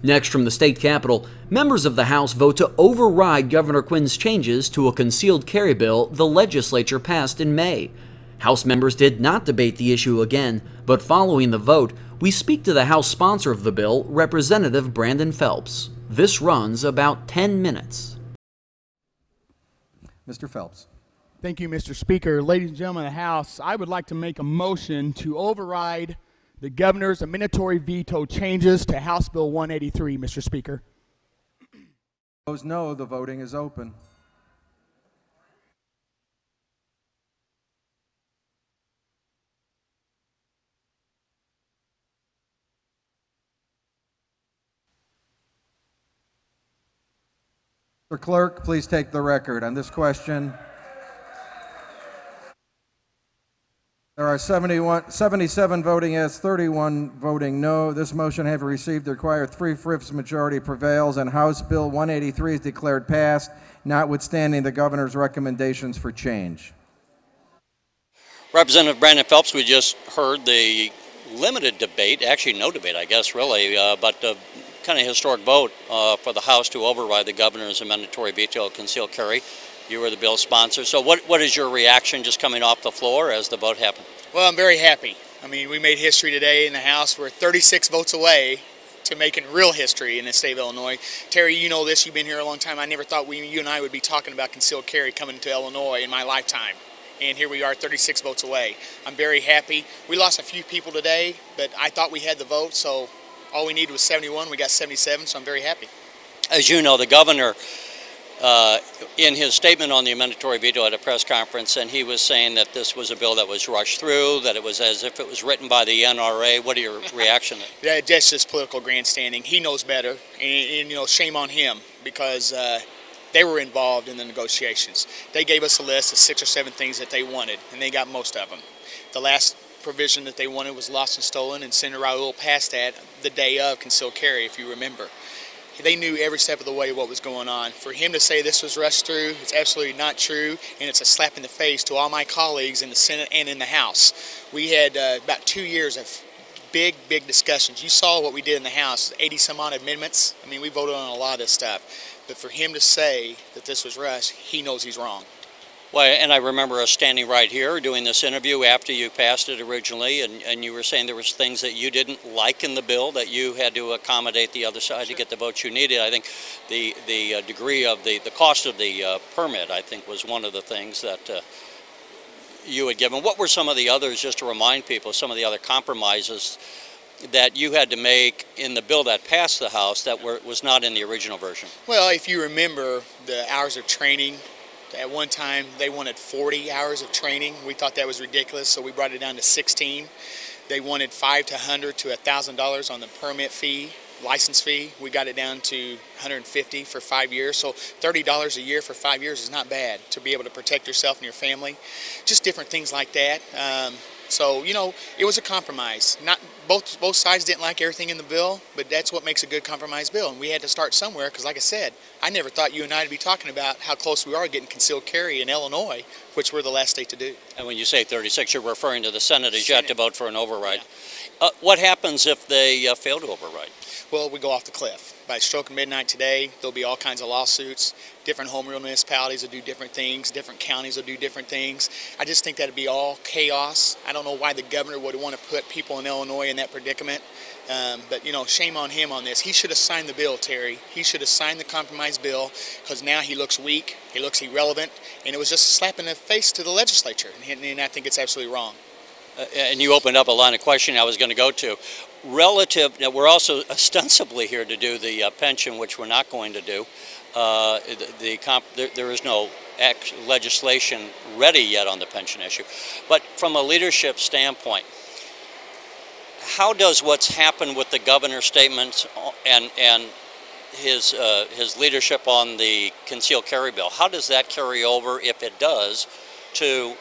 Next, from the state capitol, members of the House vote to override Governor Quinn's changes to a concealed carry bill the legislature passed in May. House members did not debate the issue again, but following the vote, we speak to the House sponsor of the bill, Representative Brandon Phelps. This runs about 10 minutes. Mr. Phelps. Thank you, Mr. Speaker. Ladies and gentlemen of the House, I would like to make a motion to override the governor's amendatory veto changes to House Bill 183, Mr. Speaker. Opposed, no. The voting is open. Mr. Clerk, please take the record on this question. There are 77 voting yes, 31 voting no. This motion, having received the required 3/5 majority, prevails, and House Bill 183 is declared passed, notwithstanding the governor's recommendations for change. Representative Brandon Phelps, we just heard the limited debate, actually no debate, I guess, really, but kind of historic vote for the House to override the governor's amendatory veto of concealed carry. You were the bill sponsor. So what is your reaction just coming off the floor as the vote happened? Well, I'm very happy. I mean, we made history today in the House. We're 36 votes away to making real history in the state of Illinois. Terry, you know this. You've been here a long time. I never thought you and I would be talking about concealed carry coming to Illinois in my lifetime. And here we are, 36 votes away. I'm very happy. We lost a few people today, but I thought we had the vote, so all we needed was 71. We got 77, so I'm very happy. As you know, the governor, in his statement on the amendatory veto at a press conference, and he was saying that this was a bill that was rushed through, that it was as if it was written by the NRA. What are your reaction? Yeah, that's just political grandstanding. He knows better, and you know, shame on him, because they were involved in the negotiations. They gave us a list of 6 or 7 things that they wanted, and they got most of them. The last provision that they wanted was lost and stolen, and Senator Raul passed that the day of concealed carry, if you remember. They knew every step of the way what was going on. For him to say this was rushed through, it's absolutely not true, and it's a slap in the face to all my colleagues in the Senate and in the House. We had about 2 years of big discussions. You saw what we did in the House, 80 some odd amendments. I mean, we voted on a lot of this stuff. But for him to say that this was rushed, he knows he's wrong. Well, and I remember us standing right here doing this interview after you passed it originally, and you were saying there was things that you didn't like in the bill that you had to accommodate the other side to get the votes you needed. I think the degree of the cost of the permit, I think, was one of the things that you had given. What were some of the others, just to remind people, some of the other compromises that you had to make in the bill that passed the House that was not in the original version? Well, if you remember the hours of training, at one time they wanted 40 hours of training. We thought that was ridiculous, so we brought it down to 16. They wanted $500 to $100 to $1,000 on the permit fee, license fee. We got it down to $150 for 5 years, so $30 a year for 5 years is not bad to be able to protect yourself and your family. Just different things like that. So, you know, it was a compromise. Not both sides didn't like everything in the bill, but that's what makes a good compromise bill. And we had to start somewhere because, like I said, I never thought you and I would be talking about how close we are getting concealed carry in Illinois, which we're the last state to do. And when you say 36, you're referring to the Senate as yet to vote for an override. Yeah. What happens if they fail to override? Well, we go off the cliff. By stroke of midnight today, there'll be all kinds of lawsuits. Different home rule municipalities will do different things. Different counties will do different things. I just think that'd be all chaos. I don't know why the governor would want to put people in Illinois in that predicament. But, you know, shame on him on this. He should have signed the bill, Terry. He should have signed the compromise bill, because now he looks weak, he looks irrelevant, and it was just a slap in the face to the legislature. And I think it's absolutely wrong. And you opened up a line of questioning I was going to go to. Relative, we're also ostensibly here to do the pension, which we're not going to do. There is no legislation ready yet on the pension issue. But from a leadership standpoint, how does what's happened with the governor's statements and his leadership on the concealed carry bill, how does that carry over, if it does, to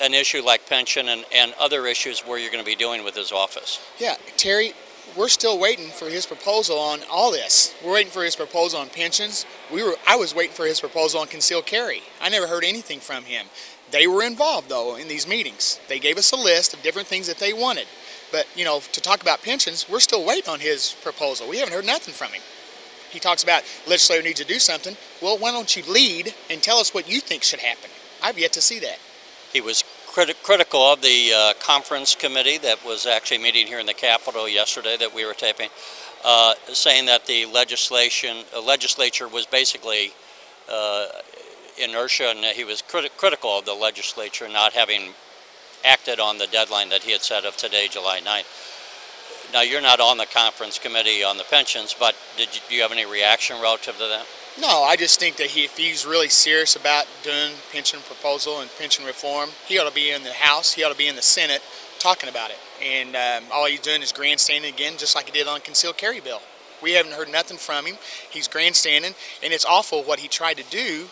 an issue like pension and other issues where you're going to be dealing with his office? Yeah, Terry, we're still waiting for his proposal on all this. We're waiting for his proposal on pensions. I was waiting for his proposal on concealed carry. I never heard anything from him. They were involved, though, in these meetings. They gave us a list of different things that they wanted. But, you know, to talk about pensions, we're still waiting on his proposal. We haven't heard nothing from him. He talks about legislature needs to do something. Well, why don't you lead and tell us what you think should happen? I've yet to see that. He was critical of the conference committee that was actually meeting here in the Capitol yesterday that we were taping, saying that the legislature was basically inertia, and he was critical of the legislature not having acted on the deadline that he had set of today, July 9th. Now, you're not on the conference committee on the pensions, but do you have any reaction relative to that? No, I just think that if he's really serious about doing pension proposal and pension reform, he ought to be in the House, he ought to be in the Senate talking about it. And all he's doing is grandstanding again, just like he did on concealed carry bill. We haven't heard nothing from him. He's grandstanding, and it's awful what he tried to do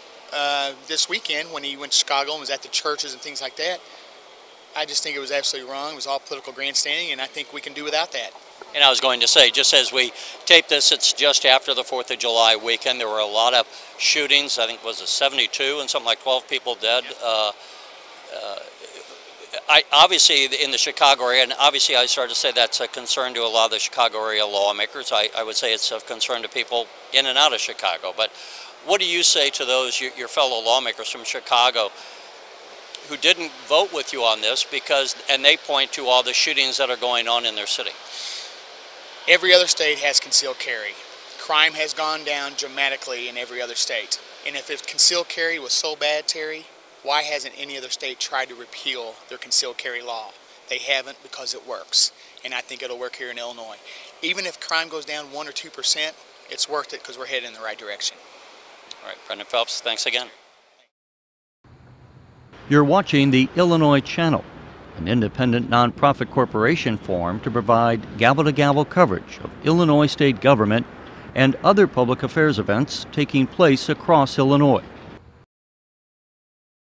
this weekend when he went to Chicago and was at the churches and things like that. I just think it was absolutely wrong. It was all political grandstanding, and I think we can do without that. And I was going to say, just as we tape this, it's just after the 4th of July weekend. There were a lot of shootings. I think it was a 72 and something like 12 people dead. Obviously, in the Chicago area, and obviously I started to say that's a concern to a lot of the Chicago area lawmakers. I would say it's of concern to people in and out of Chicago. But what do you say to those, your fellow lawmakers from Chicago, who didn't vote with you on this and they point to all the shootings that are going on in their city? Every other state has concealed carry. Crime has gone down dramatically in every other state. And if concealed carry was so bad, Terry, why hasn't any other state tried to repeal their concealed carry law? They haven't, because it works. And I think it'll work here in Illinois. Even if crime goes down 1 or 2%, it's worth it because we're headed in the right direction. All right, Brendan Phelps, thanks again. You're watching the Illinois Channel, an independent nonprofit corporation formed to provide gavel-to-gavel coverage of Illinois state government and other public affairs events taking place across Illinois.